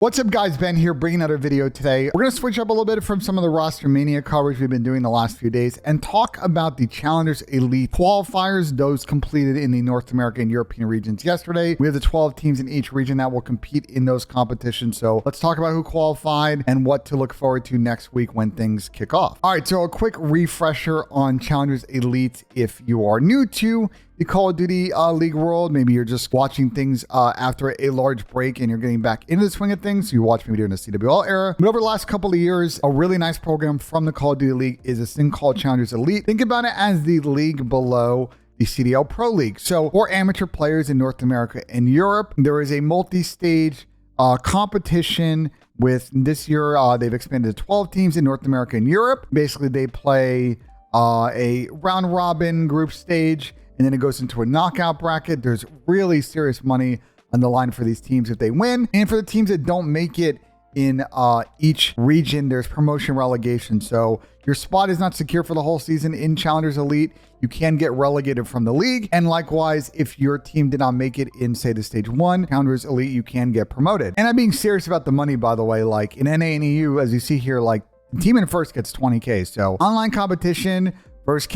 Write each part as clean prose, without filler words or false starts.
What's up, guys? Ben here, bringing another video today. We're going to switch up a little bit from some of the roster mania coverage we've been doing the last few days and talk about the Challengers Elite qualifiers, those completed in the North American and European regions yesterday. We have the 12 teams in each region that will compete in those competitions. So let's talk about who qualified and what to look forward to next week when things kick off. All right, so a quick refresher on Challengers Elite. If you are new to the Call of Duty League world, maybe you're just watching things after a large break and you're getting back into the swing of things. So you watch me during the CWL era. But over the last couple of years, a really nice program from the Call of Duty League is this thing called Challengers Elite. Think about it as the league below the CDL Pro League. So for amateur players in North America and Europe, there is a multi-stage competition. With this year, they've expanded to 12 teams in North America and Europe. Basically, they play a round robin group stage, and then it goes into a knockout bracket. There's really serious money on the line for these teams if they win. And for the teams that don't make it in each region, there's promotion relegation. So your spot is not secure for the whole season in Challengers Elite. You can get relegated from the league. And likewise, if your team did not make it in, say, the stage 1 Challengers Elite, you can get promoted. And I'm being serious about the money, by the way. Like in NA and EU, as you see here, like the team in first gets 20K. So online competition, first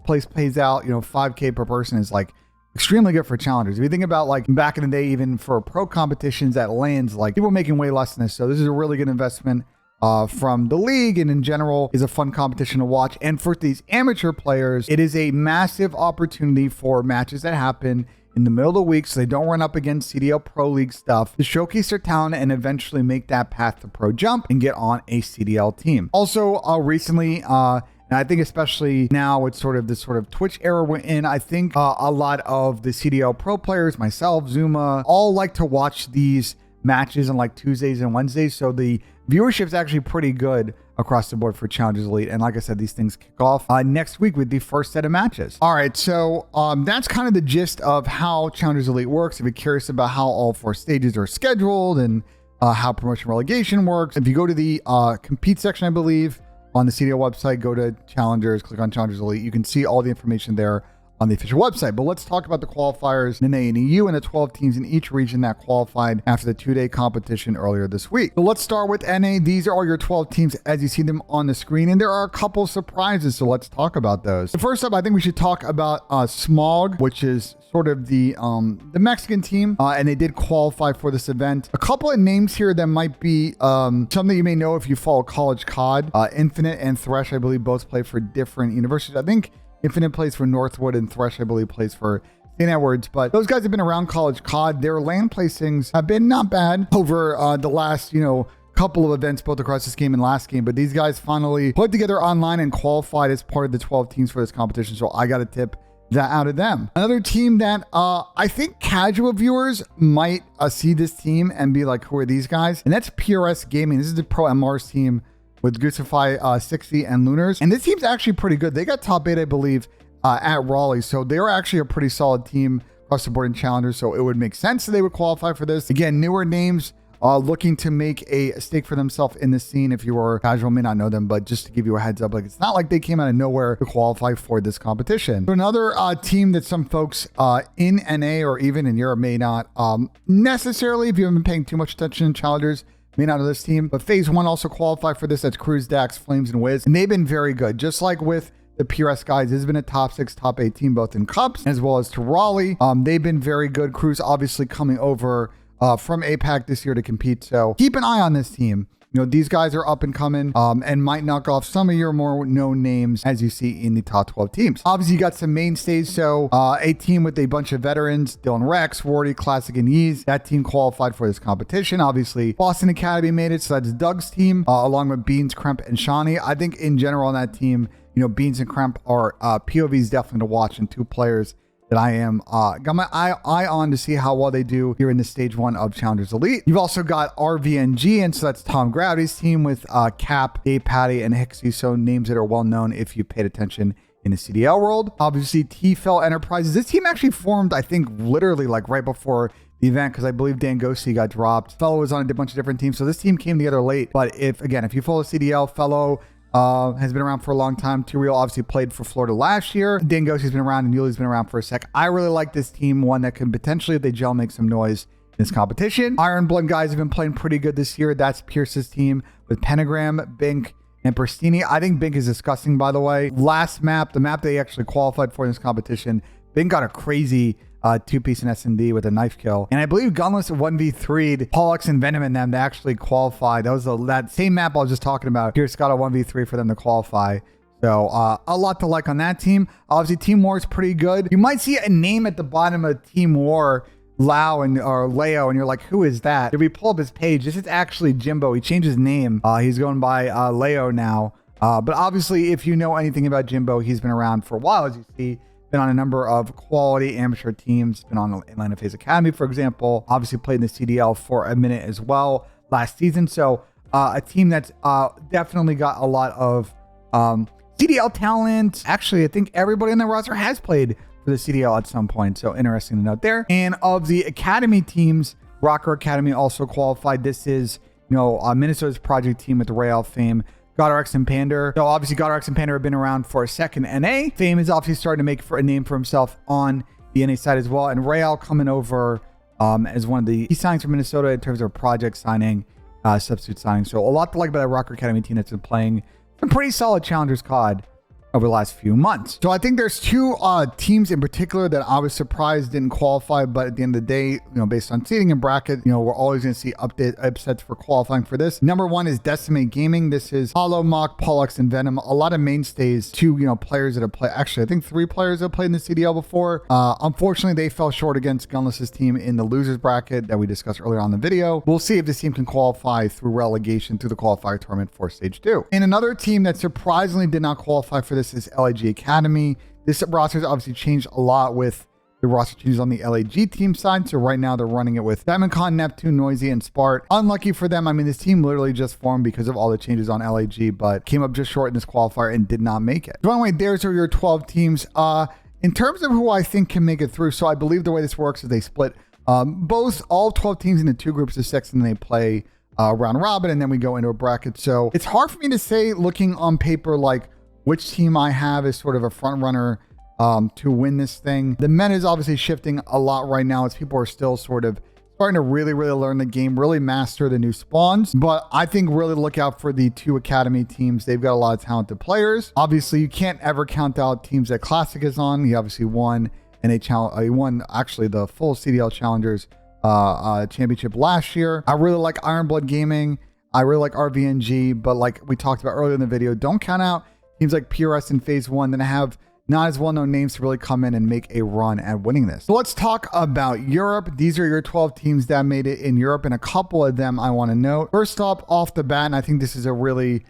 place pays out, $5K per person is like extremely good for challengers. If you think about like back in the day, even for pro competitions at LANs, like people making way less than this. So this is a really good investment from the league, and in general is a fun competition to watch. And for these amateur players, it is a massive opportunity for matches that happen in the middle of the week, so they don't run up against CDL Pro League stuff, to showcase their talent and eventually make that path to pro jump and get on a CDL team. Also, recently, and I think especially now with this sort of Twitch era we're in, I think a lot of the CDL Pro players, myself, Zuma, all like to watch these matches on like Tuesdays and Wednesdays. So the viewership is actually pretty good across the board for Challengers Elite. And like I said, these things kick off next week with the first set of matches. All right, so that's kind of the gist of how Challengers Elite works. If you're curious about how all 4 stages are scheduled and how promotion relegation works, if you go to the compete section, I believe, on the CDL website, go to Challengers, click on Challengers Elite. You can see all the information there on the official website. But let's talk about the qualifiers in NA and EU and the 12 teams in each region that qualified after the 2-day competition earlier this week. So let's start with NA. These are all your 12 teams as you see them on the screen, and there are a couple surprises, so let's talk about those. So first up, I think we should talk about Smog, which is sort of the Mexican team, and they did qualify for this event. A couple of names here that might be something you may know if you follow college COD. Infinite and Thresh, I believe, both play for different universities. I think Infinite plays for Northwood and Thresh, I believe, plays for St. Edwards. But those guys have been around college COD. Their LAN placings have been not bad over the last, couple of events, both across this game and last game. But these guys finally put together online and qualified as part of the 12 teams for this competition. So I got to tip that out of them. Another team that I think casual viewers might see this team and be like, who are these guys? And that's PRS Gaming. This is the Pro MRs team with Goosify 60 and Lunars. And this team's actually pretty good. They got top 8, I believe, at Raleigh. So they're actually a pretty solid team across the board in Challengers. So it would make sense that they would qualify for this. Again, newer names looking to make a stake for themselves in the scene. If you are casual, may not know them, but just to give you a heads up, like it's not like they came out of nowhere to qualify for this competition. So another team that some folks in NA or even in Europe may not necessarily, if you haven't been paying too much attention in Challengers, may not know this team, but Phase 1 also qualified for this. That's Cruz, Dax, Flames, and Wiz. And they've been very good. Just like with the PRS guys, this has been a top 6, top 8 team, both in Cups as well as to Raleigh. They've been very good. Cruz obviously coming over from APAC this year to compete. So keep an eye on this team. These guys are up and coming and might knock off some of your more known names as you see in the top 12 teams. Obviously, you got some mainstays. So a team with a bunch of veterans, Dylan Rex, Wardy, Classic, and Yeez. That team qualified for this competition. Obviously, Boston Academy made it. So that's Doug's team, along with Beans, Kremp, and Shawnee. I think in general on that team, Beans and Kremp are POVs definitely to watch, and 2 players that I am got my eye on to see how well they do here in the stage 1 of Challengers Elite. You've also got RVNG, and so that's Tom Growdy's team with Cap, Dave Patty, and Hixie. So names that are well known if you paid attention in the CDL world. Obviously, T-Fell Enterprises. This team actually formed, I think, literally like right before the event, because I believe Dan Gosi got dropped. Fellow was on a bunch of different teams, so this team came together late. But if you follow CDL, Fellow has been around for a long time. Turiel obviously played for Florida last year. Dangosi's been around, and Yuli's been around for a sec. I really like this team, one that can potentially, if they gel, make some noise this competition. Iron Blood guys have been playing pretty good this year. That's Pierce's team with Pentagram, Bink, and Pristini. I think Bink is disgusting, by the way. Last map, the map they actually qualified for in this competition, Bink got a crazy two-piece in S&D with a knife kill. And I believe Gunless 1v3'd Pollux and Venom and them to actually qualify. That was that same map I was just talking about. Pierce got a 1v3 for them to qualify. So a lot to like on that team. Obviously, Team War is pretty good. You might see a name at the bottom of Team War, Lau or Leo, and you're like, who is that? If we pull up his page, this is actually Jimbo. He changed his name. He's going by Leo now. But obviously, if you know anything about Jimbo, he's been around for a while, as you see. Been on a number of quality amateur teams. Been on the Atlanta FaZe Academy, for example. Obviously played in the CDL for a minute as well last season. So a team that's definitely got a lot of CDL talent. Actually, I think everybody in the roster has played for the CDL at some point. So interesting to note there. And of the Academy teams, Rocker Academy also qualified. This is, Minnesota's project team with the Real fame. GodRx and Pander. So obviously GodRx and Pander have been around for a second. NA. Fame is obviously starting to make a name for himself on the NA side as well. And Real coming over as one of the key signings for Minnesota in terms of project signing, substitute signing. So a lot to like about that Rocker Academy team that's been playing some pretty solid Challengers COD over the last few months. So I think there's two teams in particular that I was surprised didn't qualify, but at the end of the day, based on seeding and bracket, we're always going to see upsets for qualifying for this. Number one is Decimate Gaming. This is Hollow, Mock, Pollux, and Venom. A lot of mainstays, two players that have played. Actually, I think three players that have played in the CDL before. Unfortunately, they fell short against Gunless's team in the losers bracket that we discussed earlier on the video. We'll see if this team can qualify through relegation through the qualifier tournament for stage 2. And another team that surprisingly did not qualify for this is LAG Academy. This roster has obviously changed a lot with the roster changes on the LAG team side. So right now they're running it with DiamondCon, Neptune, Noisy, and Spart. Unlucky for them. I mean, this team literally just formed because of all the changes on LAG, but came up just short in this qualifier and did not make it. So anyway, there's your 12 teams. In terms of who I think can make it through, so I believe the way this works is they split all 12 teams into two groups of 6, and they play round robin, and then we go into a bracket. So it's hard for me to say, looking on paper, like which team I have is sort of a front runner to win this thing. The meta is obviously shifting a lot right now as people are still sort of starting to really learn the game, really master the new spawns. But I think really look out for the two Academy teams. They've got a lot of talented players. Obviously, you can't ever count out teams that Classic is on. He obviously won he won actually the full CDL Challengers championship last year. I really like Iron Blood Gaming. I really like RVNG, but like we talked about earlier in the video, don't count out teams like PRS in phase 1 that have not as well-known names to really come in and make a run at winning this. So let's talk about Europe. These are your 12 teams that made it in Europe, and a couple of them I want to note. First off the bat, and I think this is a really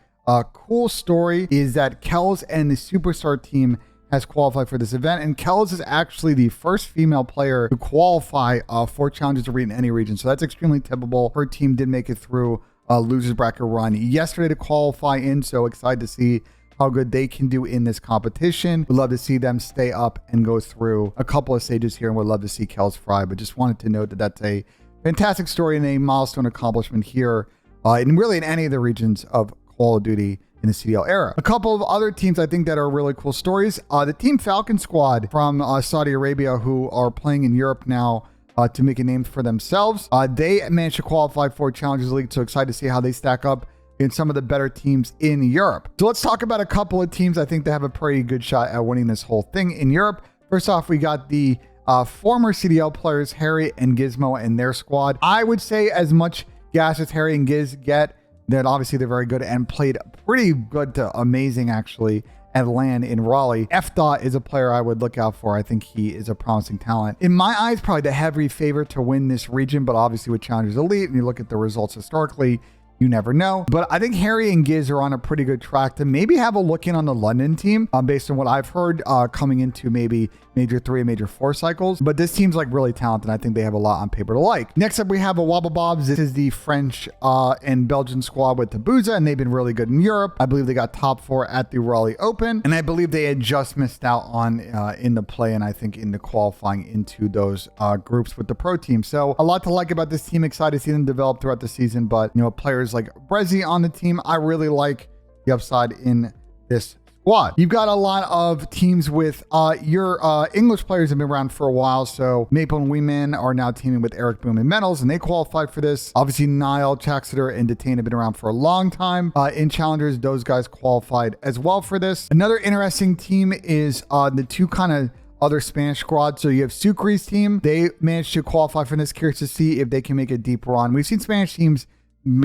cool story, is that Kells and the Superstar team has qualified for this event, and Kells is actually the first female player to qualify for Challengers Arena in any region. So that's extremely typical. Her team did make it through a losers bracket run yesterday to qualify in, so excited to see how good they can do in this competition. We'd love to see them stay up and go through a couple of stages here, and we'd love to see Kells fry. But just wanted to note that that's a fantastic story and a milestone accomplishment here, and really in any of the regions of Call of Duty in the CDL era. A couple of other teams I think that are really cool stories. The Team Falcon squad from Saudi Arabia, who are playing in Europe now to make a name for themselves. They managed to qualify for Challengers League, so excited to see how they stack up in some of the better teams in Europe. So let's talk about a couple of teams I think that have a pretty good shot at winning this whole thing in Europe. First off, we got the former CDL players, Harry and Gizmo and their squad. I would say as much gas as Harry and Giz get, that obviously they're very good and played pretty good to amazing actually at LAN in Raleigh. F-Dot is a player I would look out for. I think he is a promising talent. In my eyes, probably the heavy favorite to win this region, but obviously with Challengers Elite and you look at the results historically, you never know. But I think Harry and Giz are on a pretty good track to maybe have a look in on the London team based on what I've heard coming into maybe Major 3 and Major 4 cycles. But this team's like really talented. I think they have a lot on paper to like. Next up, we have a Wobble Bobs. This is the French and Belgian squad with Tabuza, and they've been really good in Europe. I believe they got top 4 at the Raleigh Open, and I believe they had just missed out on in the play, and I think in the qualifying into those groups with the pro team. So a lot to like about this team. Excited to see them develop throughout the season, but players like Brezzy on the team, I really like the upside in this squad. You've got a lot of teams with your English players have been around for a while. So Maple and Weeman are now teaming with Eric Boom and Metals, and they qualified for this. Obviously, Niall, Chaxeter, and Detain have been around for a long time. In Challengers, those guys qualified as well for this. Another interesting team is the two kind of other Spanish squads. So you have Sucre's team. They managed to qualify for this. Curious to see if they can make a deep run. We've seen Spanish teams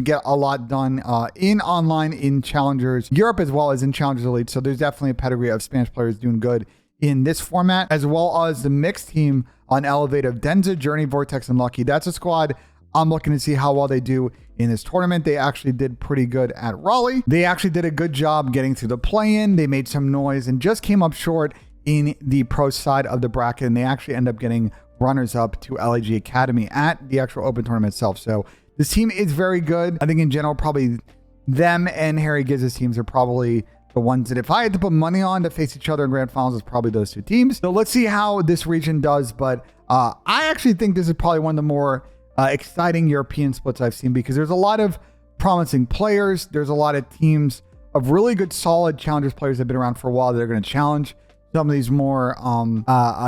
get a lot done in online, in Challengers Europe, as well as in Challengers Elite. So there's definitely a pedigree of Spanish players doing good in this format, as well as the mixed team on Elevate of Denza, Journey, Vortex, and Lucky. That's a squad I'm looking to see how well they do in this tournament. They actually did pretty good at Raleigh. They actually did a good job getting through the play-in. They made some noise and just came up short in the pro side of the bracket, and they actually end up getting runners up to LAG Academy at the actual open tournament itself. So this team is very good. I think in general, probably them and Harry Gizz's teams are probably the ones that if I had to put money on to face each other in grand finals, it's probably those two teams. So let's see how this region does. But I actually think this is probably one of the more exciting European splits I've seen, because there's a lot of promising players. There's a lot of teams of really good, solid Challengers players that have been around for a while that are going to challenge some of these more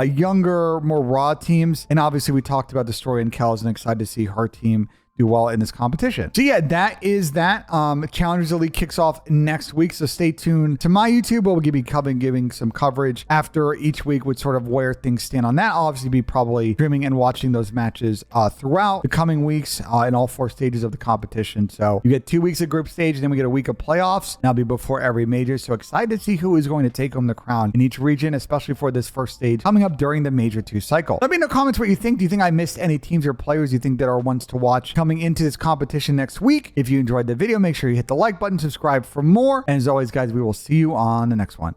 younger, more raw teams. And obviously we talked about the story in Kells, and excited to see her team do well in this competition. So yeah, that is that. Challengers Elite kicks off next week, so stay tuned to my YouTube. We'll be giving some coverage after each week with sort of where things stand on that. I'll obviously be probably streaming and watching those matches throughout the coming weeks in all 4 stages of the competition. So you get 2 weeks of group stage, and then we get a week of playoffs. And that'll be before every major. So excited to see who is going to take home the crown in each region, especially for this first stage coming up during the Major 2 cycle. Let me know in the comments what you think. Do you think I missed any teams or players you think that are ones to watch coming into this competition next week? If you enjoyed the video, make sure you hit the like button, subscribe for more. And as always, guys, we will see you on the next one.